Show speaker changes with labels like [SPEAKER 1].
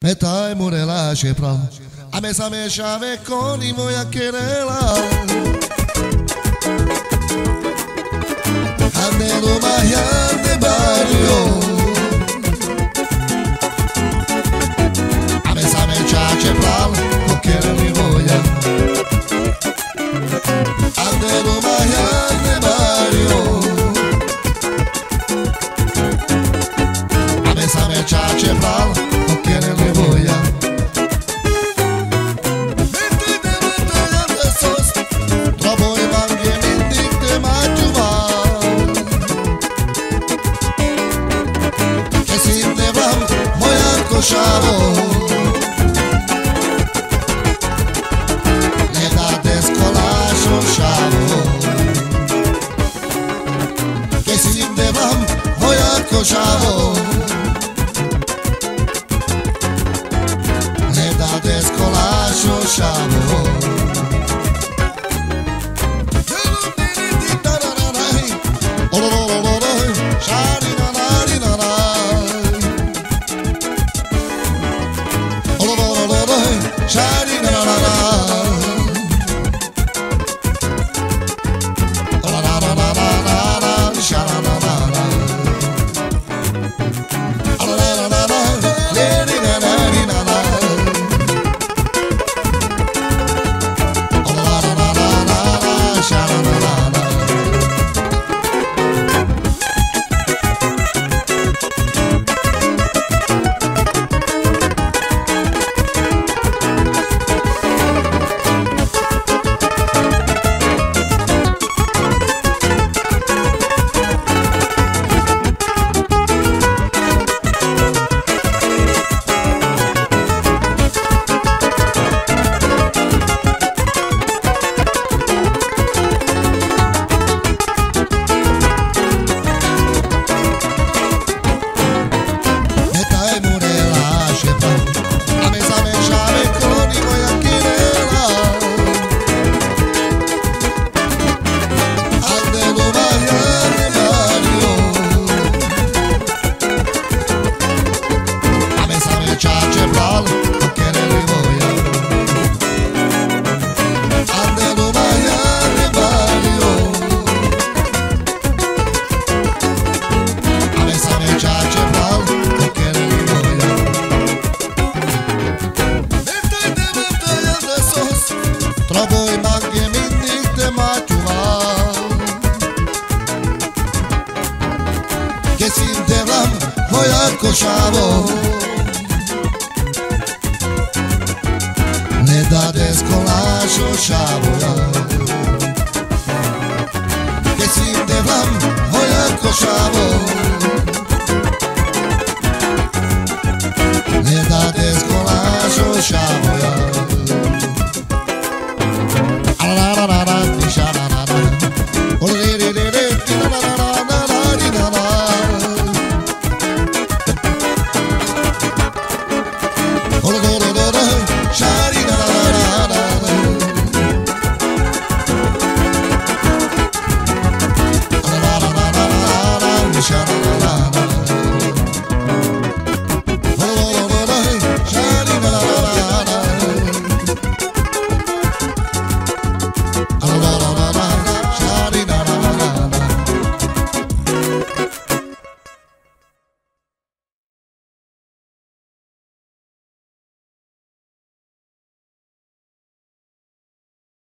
[SPEAKER 1] Metai murela și pra a mesa me șave coni voi a querela ande lumea de barrio a mesa me chache pra o quero mi voya ande lumea de barrio a mesa me chache pra o quero mi voya Šavo ne date skolašo šavo che si devam moja košavo ne date skolašo šavo Shari na na na la la la la la la la shara na na na la la la la la lady na na na na la la la la la la shara na na na Troboj magje mindig te mačuval Che si devam moja košavo Ne dade skolašo šavo Che si devam moja košavo